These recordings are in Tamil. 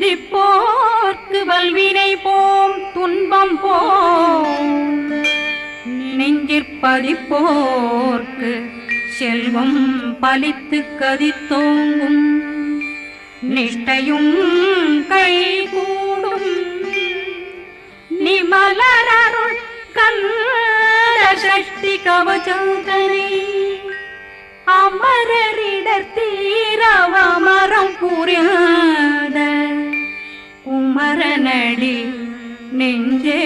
சிந்திப்போர்க்கு வல்வினை போம் துன்பம் போம் நெஞ்சிற்பதிப்போர்க்கு செல்வம் பலித்து கதித்தோங்கும் நிஷ்டையும் கைகூடும் நிமலரருள் கந்த சக்தி கவசந்தனை அமரரிடர் தீரவமரம் புரியாத குமரனடி நெஞ்சே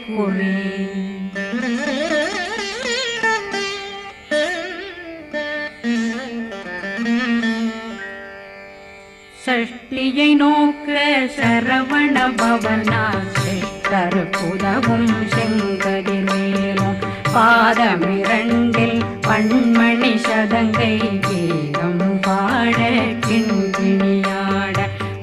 குறி சஷ்டியை நோக்க சரவண பவனா சிஷ்டர் புதவும் செங்கதிர் மேலும் பாதமிரண்டில் பண்மணி சதங்கை கீதம் பாட கிண்கிணியாட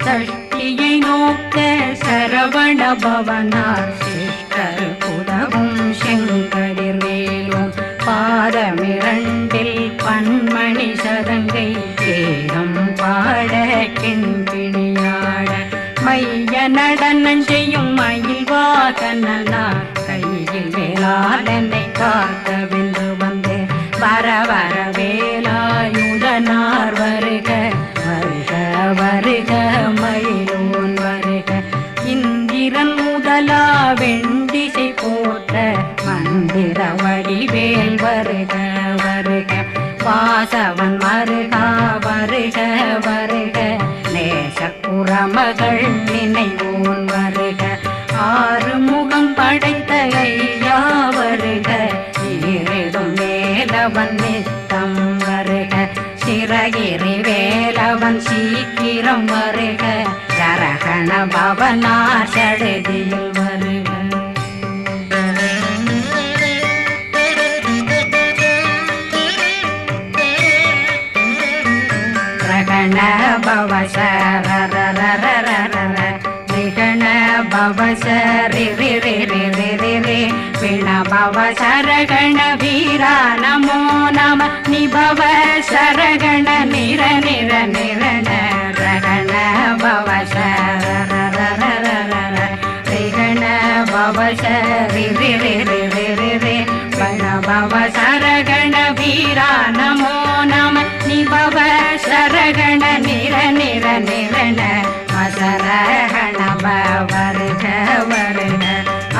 சஷ்டியை நோக்க சரவண பவனார் சிஷ்டர் புதவும் செங்கதிர் மேலும் பாதமிரண்டில் பண்மணி சதங்கை கீதம் பாட கிண்கிணியாட மைய நடனம் செய்யும் மயில் வாகனார் கையில் வேளாளனை காக்க வென்று வந்து வர வர வேலாயுதனார் வருக வருக வருக மயிலோன் வருக இந்திரன் முதலா வெண்டிசை போட்ட மந்திர வடிவேல் வருக வருக வாசவன் வருகா வருக வருக நேசக்குறமகள் நினைவோன் வருக ஆறு முகம் படைத்த ஐயா வருக ஈரிடும் வேலவன் நித்தம் வருக சிறகிரி வேலவன் சீக்கிரம் வருக ஜரகண பவனார் சடுதியில் வருக ரகண பவசரரரரரரர நிகண பவசரி ரி ரி ரி ரி ரி ரி பிண பவசரகண வீரா நமோ நம நிபவ சரகண நிர நிர நிரண ரகண பவசரரரரரர ரிகண பவசரி ரி ரி ரி ரி ரி ரி பிண பவசரகண வீரா நமோ நம நிபவ சரகண நிர நிர நிரண அசரகண வருக வருக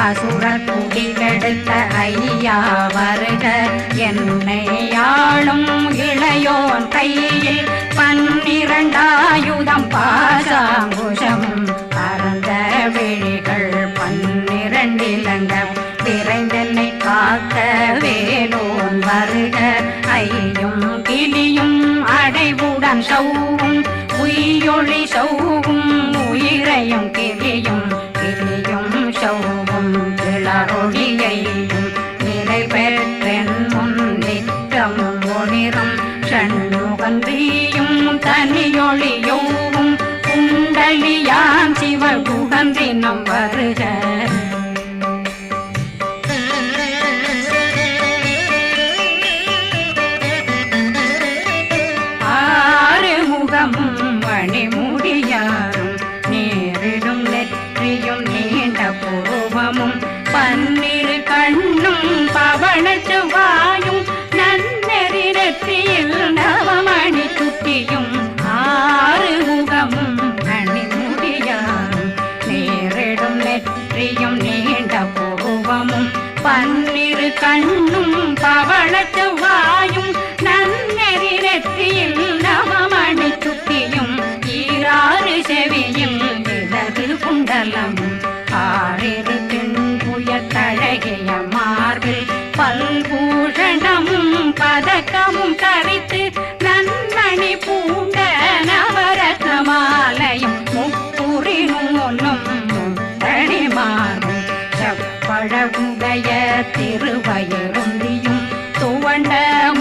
அசுர குடிகெடுத்த ஐயா வருக என்னை ஆளும் இளையோன் கையில் 12 பாசாங்குஷம் பரந்த விழிகள் 12 இலங்கம் விரைந்தென்னை காக்க வேலோன் வருக ஐயும் கிளியும் அடைவுடன் சௌவும் உயிரொளி சௌவும் உயிரையும் கிளியும் கிளியும் சௌவும் கிளரொளியையும் நிலை பெற்றென் முன் நிற்கும் ஒளிரும் ஷண்முகந்தியும் தனியொளியோவும் குண்டலியான் சிவகுகந்தினம் வருக மணிமுடியாரும் நேரிடும் நெற்றியும் நீண்ட பூவமும் 12 கண்ணும் பவள செவ்வாயும் நன்னெறி நெற்றியில் நவமணி சுட்டியும் 6 முகமும் மணிமுடியாரும் நேரிடும் நெற்றியும் நீண்ட பூவமும் 12 கண்ணும் பவள செவ்வாயும் நன்னெறி நெற்றியில் நவமணி சுட்டியும் 6 செவியும் இடது குண்டலம் 6 தின்புய தழகிய மார்பில் பல்பூஷணமும் பதக்கமும் தரித்து நன்மணி பூண்ட நவரத்ன மாலையும் முப்புரி நூலும் தனிமாறும் செப்பழகுடைய திருவயருந்தியும் துவண்ட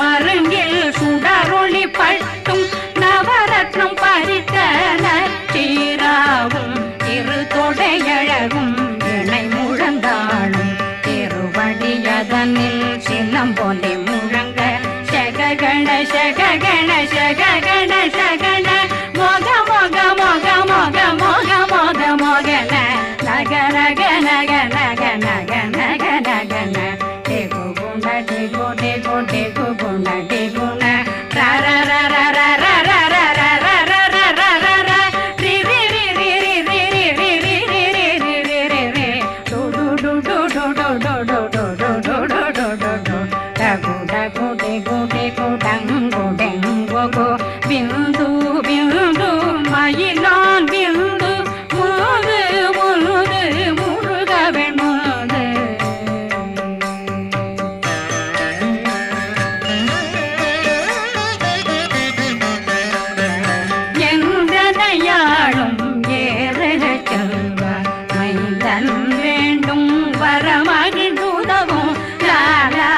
மருங்கில் சுடரொளி பட்டும் நவரத்னம் பறித்த நச்சீராவும் இரு தொடையழகும் இணை முழந்தாளும் திருவடியதனில் சிலம்பொலி முழங்க சககண சககண சககண சகண பிந்து பிந்து மயிலான் பிந்து முது முது முருகவன் முது எந்தனையாளும் ஏறக செல்வ மைந்தன் வேண்டும் வரமகிழ்ந்துதவும் லாலா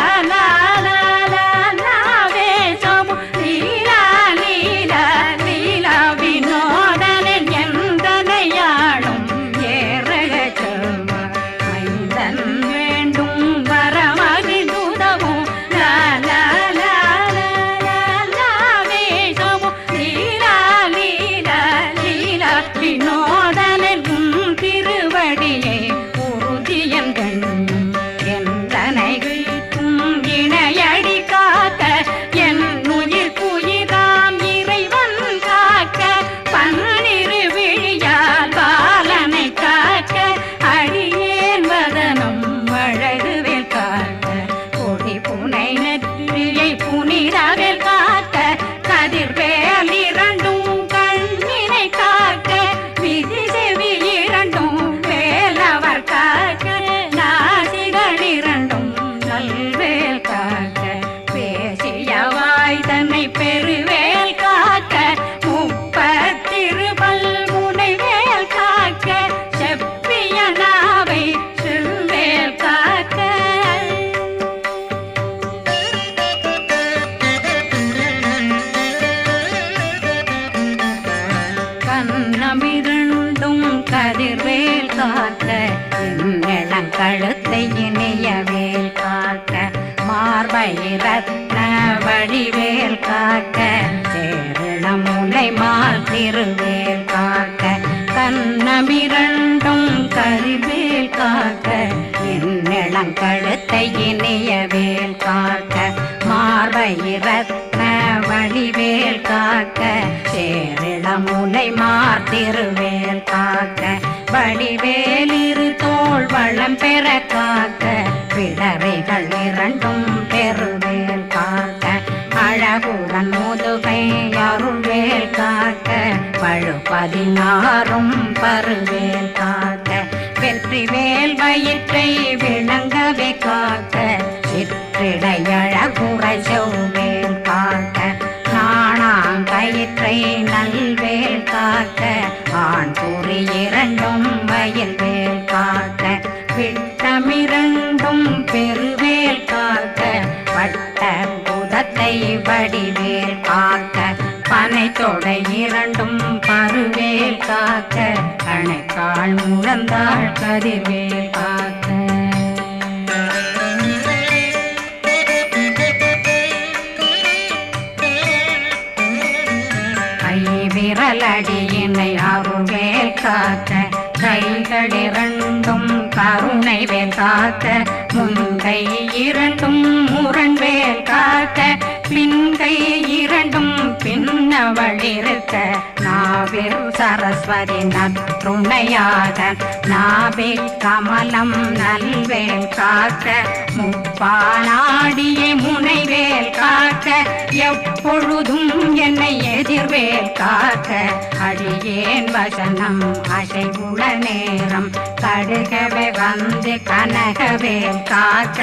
கண்ணமிரண்டும் கதிர்வேல் காக்க கழுத்தை இணையவேல் காக்க மார்பை ரத்ன வடிவேல் காக்க சேரண முலை மால் திருவேல் காக்க கண்ணமிரண்டும் கதிர்வேல் காக்க கழுத்தை இணையவேல் காக்க மார்பை ரத்ன வடிவேல் காக்க சேரிள முலை மார்த்திருவேல் காக்க வடிவேல் இரு தோள் வளம் பெற காக்க பிடரைகள் இரண்டும் பெருவேல் காக்க அழகுடன் முதுகை அருள்வேல் காக்க பழு 16 பருவேல் காக்க வெற்றிவேல் வயிற்றை விளங்கவே காக்க சிற்றிடையழகுறை செவ்வேல் காக்க நாணாங்கயிற்றை நல்வேல் காக்க ஆண் குறி இரண்டும் வயல்வேல் காக்க விட்டமிரண்டும் பெருவேல் காக்க வட்ட புதத்தை வடிவேல் காக்க பனை தொடை இரண்டும் பருவேல் காக்க கணைக்கால் முழந்தாள் கதிர்வேல் காக்க விரலடியினை அருள்வேல் காக்க கைகளிரண்டும் கருணை வேல் காக்க முன்கை இரண்டும் முரண்வேல் காக்க பின்கை இரண்டும் பின்னவழிருக்க நாவில் சரஸ்வதி நற்றுணையாக நாபி கமலம் நல்வேல் காக்க முப்பானாடியே முனைவேல் காக்க எப்பொழுதும் என்னை எதிர்வேல் காக்க அடியேன் வசனம் அசைவுள நேரம் கடுகவே வந்து கனகவேல் காக்க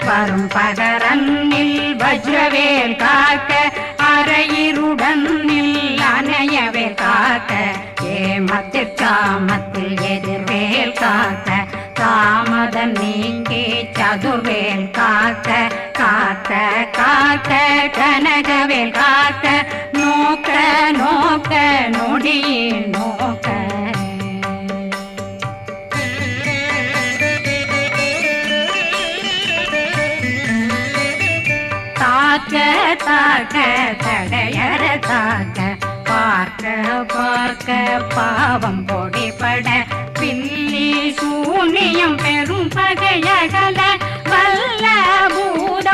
வரும் பகரன்னில் வஜ்ரவேல் காக்க அரையிருடன் அணையவேல் காக்க ஏமத்தில் காமத்தில் எதிர்வேல் காக்க தாமதம் நீங்கி சதுர்வேல் காக்க காக்க காக்க கனகவேல் காக்க நோக்க நோக்க நொடியில் நோக்க தாக்க தாக்க தடையற தாக்க பார்க்க பார்க்க பாவம் பொடிபட பில்லி சூனியம் பெரும் பகையகல வல்ல பூத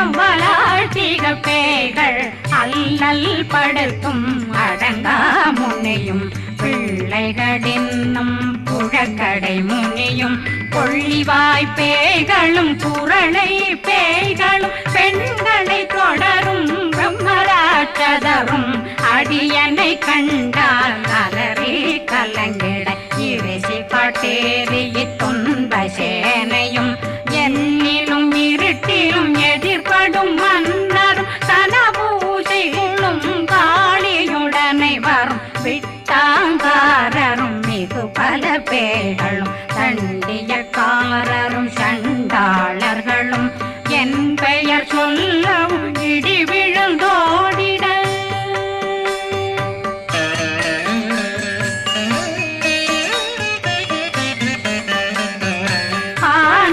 அல்லல் படுத்தும் அடங்கா முனையும் பிள்ளைகளின்னும் புழக்கடை முனியும் கொள்ளிவாய் பேய்களும் குரளை பேய்களும் பெண்களை தொடரும் பிரம்மராட்சதரும் அடியனை கண்டால் அலறி கலங்கிட இறைசி காட்டேறிய துன்ப சேனையும் என்னிலும் இருட்டிலும் எதிர்படும் மன்னரும் சனபூசைகளும் காளியுடனை வரும் விட்டாங்காரரும் மிகு பல பேர்களும் தண்டியக்காரரும் சண்டாளர்களும் என் பெயர் சொல்லவும் இடி விழுந்தோடிட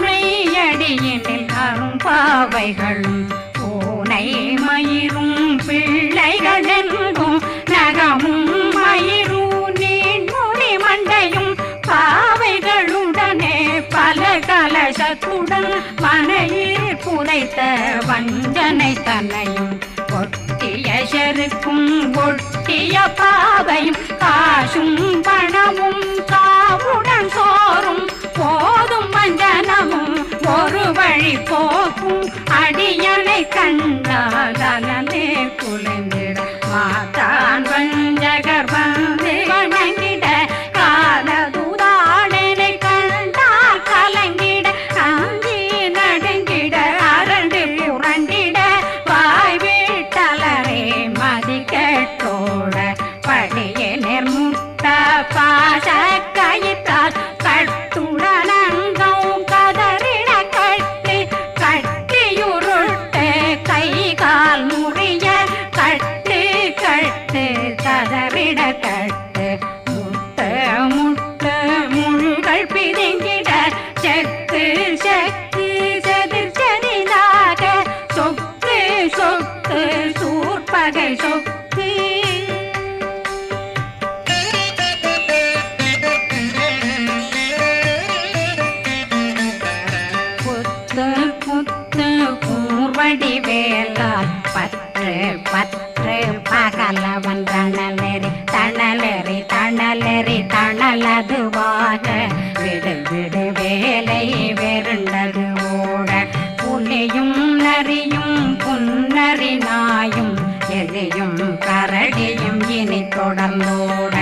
ஆனையடியினில் அரும்பாவைகளும் பூனை மயிரும் பிள்ளைகளெங்கும் நகமும் மயிரும் நீண்முடி மண்டையும் பாவைகளுடனே பல கலசத்துடன் மனையில் புதைத்த வஞ்சனை தன்னையும் ஒட்டிய செருக்கும் ஒட்டிய பாவையும் காசும் பணமும் காவுடன் சோறும் போதும் வஞ்சனமும் ஒரு வழி போக்கும் அடியனை கண்டால் அலனே குலைந்திட மாதான் வஞ்சகர் வந்து வணங்கிட காலதுதாடனை கண்டால் கலங்கிட அஞ்சி நடுங்கிட அரண்டு புரண்டிட வாய் வீட்டலரே மதி கேட்டோட படியே நெர்முட்ட பாச கயிற்றால் கட்டுடனங்கும் கதறிட கட்டி கட்டியுருட்டு கை கால் முறிய கட்டு கட்டு கதறிட கட்டு முட்டு முட்டு முள்கள் பிதுங்கிட செக்கு செக்கு செதிர் செதிலாக சொக்கு சொக்கு சூர்பகை சொக்கு புத்து புத்து கூர்வடி வேலால் பற்று பற்று பகலவன் தணலெறி தணலெறி தணலெறி தணலதுவாக விடு விடு வேலை வெருண்டது ஓட புலியும் நரியும் புன்னரி நாயும் எலியும் கரடியும் இனி தொடர்ந்தோட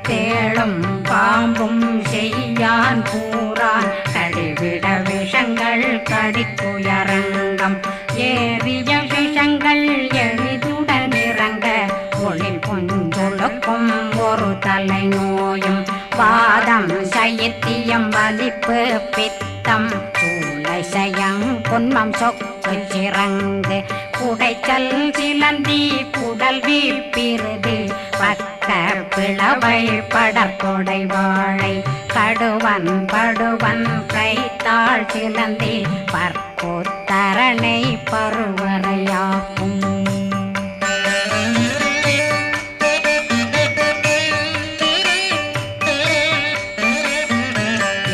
தேளும் பாம்பும் செய்யான் கூறான் கடிவிட விஷங்கள் கடித்துயரங்கம் ஏறிய விஷங்கள் எளிதுடன் இறங்க ஒளில் புந்துழுக்கும் ஒரு தலை நோயும் வாதம் சைத்தியம் வலிப்பு பித்தம் சூளை சயம் பொன்மம் சொக்கு சிறங்கு குடைச்சல் சிலந்தி குடல் வீப்பிருதி பக்க பிளவை படற்கொடை வாழை கடுவன் படுவன் கைத்தாள் சிலந்தி பற்புத்தரணை பருவரையாக்கும்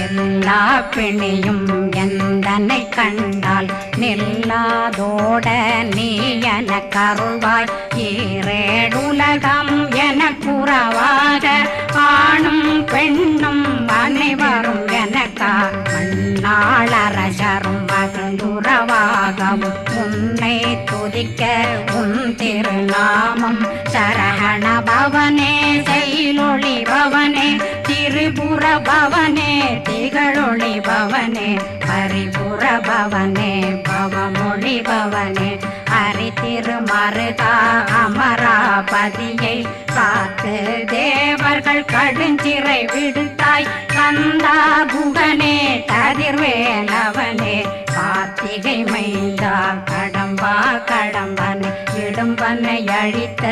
எல்லா பிணியும் எந்தனை கண்டால் நில்லாதோட நீ என கருள்வாய் ஈரேடுலகம் என குறவாக ஆணும் பெண்ணும் அனைவரும் எனக்கா மண்ணாளரசரும் மகிழ்ந்துறவாகவும் உன்னை துதிக்க உன் திருநாமம் சரகண பவனே செயலொளி பவனே திரிபுர பவனே திகழொளி பவனே பரிபுர பவனே பவமொழி பவனே ஹரி திருமருகா அமராபதியை காத்து தேவர்கள் கடுஞ்சிறை விடுத்தாய் கந்தா குகனே கதிர்வேலவனே கார்த்திகை மைந்தா கடம்பா கடம்பனை இடும்பனை அழித்த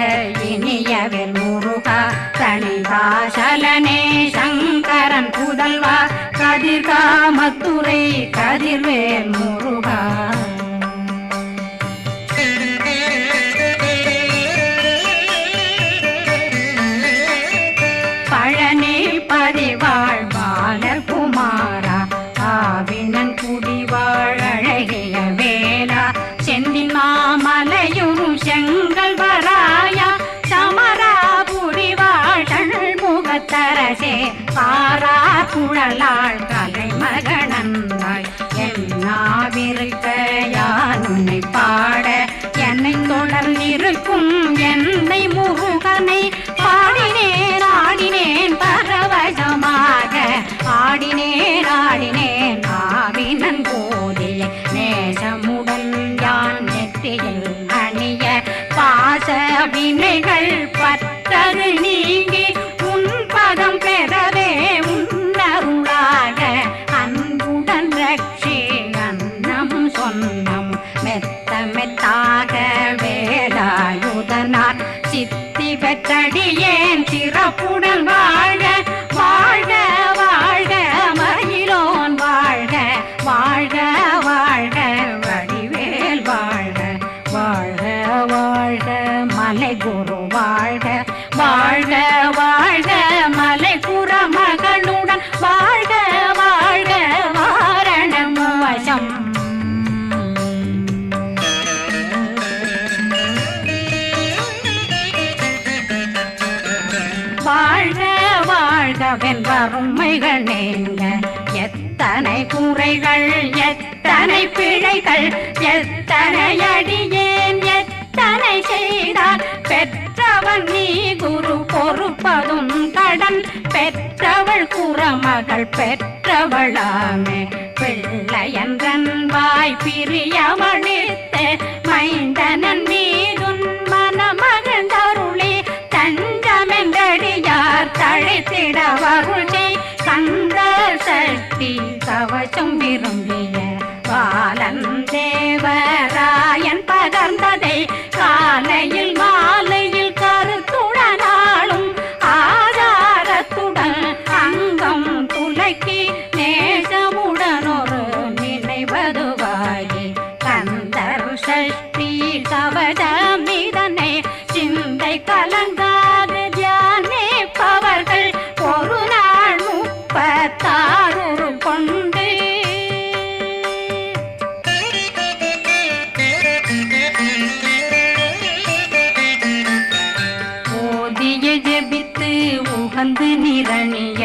இனியவில் முருகா தனிவாசலனே சங்கரன் புதல்வா கதிர்காமத்துறை கதிர்வேல் முருகா பழனி பதிவாழ் பாலர் குமாரா ஆவினன் குடிவாழ் அழகிய வேலா செந்தில் மாமலையும் செங்கல் வராய அரசே காரா குழலாள் கலைமகனந்தாய் என்னாவிருக்க யான் உன்னை பாட என்னை தொடர்ந்திருக்கும் என்னை முருகனை பாடினேன் ஆடினேன் பரவசமாக ஆடினேன் ஆடினேன் ஆவினன் போதிய நேசமுடன் யான் நெற்றியில் அணிய பாச வினைகள் பற்றரு நீங்கி உன் பதம் பெறவே உன்னருளாக அன்புடன் ரட்சி அன்னம் சொன்னம் மெத்த மெத்தாக வேலாயுதனார் சித்தி பெற்றடியேன் சிறப்புடன் வாழ வாழ்க வாழ்க மயிலோன் வாழ்க வாழ்க வாழ்க வடிவேல் வாழ்க வாழ்க வாழ்க மலை குரு வாழ்க வாழ்க வாழ்க மலை குரமகனுடன் வாழ்க வாழ்க வாரணம் வசம் வாழ்க வாழ்கவென் வறுமைகள் நீங்க எத்தனை குறைகள் எத்தனை பிழைகள் எத்தனை அடியேன் எத்தனை செய்தார் பெற்றவன் நீ குரு பொறுப்பதும் கடன் பெற்றவள் குறமகள் பெற்றவளாமே பிள்ளையன்றன் வாய் பிரியவழித்த மைந்தனன் மீதுன் மனமகந்தருளி தஞ்சமென்றடியார் தழைத்திட வருளி கந்த சக்தி கவசம் விரும்பிய பாலன் தேவராயன் பகர்ந்ததை காலையில் மாலையில் கருத்துடனாலும் ஆதாரத்துடன் அங்கம் துலக்கி நேசமுடனொரு நினைவதுவாகி கந்தர் சஷ்டி கவசமிதனை சிந்தை கலங்காது தியானிப்பவர்கள் ஒரு நாள் 36 கொண்டு ஓதிய ஜெபித்து உகந்து நிரணிய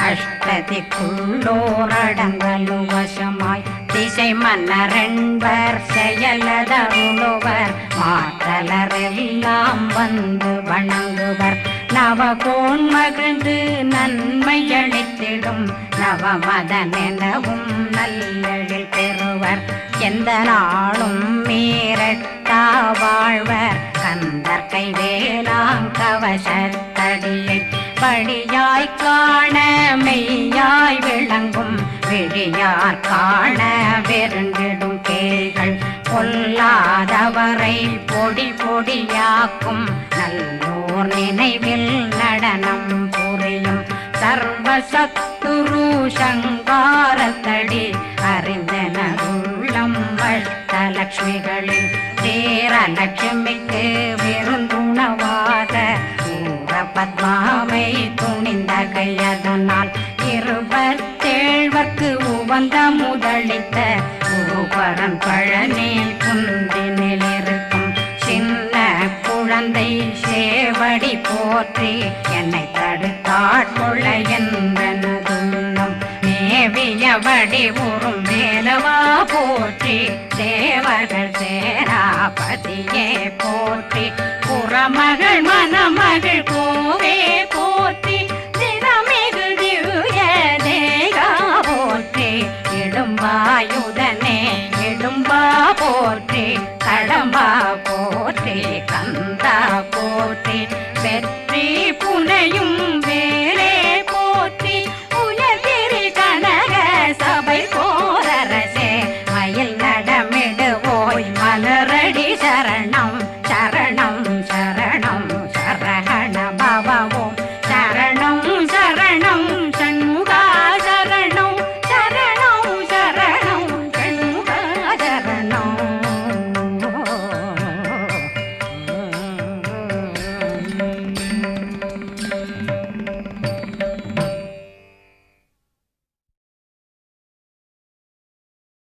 அஷ்டதிக்குள்ளோரடங்கலும் வசமாய் திசை மன்னரென்பர் செயலதருளுவர் மாற்றலரெல்லாம் வந்து வணங்குவர் நவகோன் மகிழ்ந்து நன்மையளித்திடும் நவமதனெனவும் நல்லெழில் பெறுவர் எந்த நாளும் மீறட்டா வாழ்வர் கந்தர் கைவேலாங்கவசத்தடியை படியாய் காண மெய்யாய் விளங்கும் விழியார் காண வெருண்டிடும் கேள்கள் பொல்லாதவரை பொடி பொடியாக்கும் நல்லோர் நினைவில் நடனம் புரியும் சர்வசத்துரு சங்காரத்தடி அறிந்தனருள்ளம் அஷ்டலட்சுமிகளில் தேரலட்சுமிக்கு விருந்துணவாத பத்மாவை துணிந்த கையதனால் 27 உவந்த முதலித்த பூபரன் பழனி குந்தினில் இருக்கும் சின்ன குழந்தை சேவடி போற்றி என்னை தடுத்தாட்கொள்ள என்பனதுள்ளம் மேவியபடி உறும் வேலவா போற்றி தேவர்கள் சேராபதியே போற்றி புறமகள் மணமகள் கோவே போற்றி திறமிகு திவ்ய தேகா போற்றி இடும்பாயுதனே இடும்பா போற்றி கடம்பா போற்றி கந்தா போற்றி வெற்றி புனையும்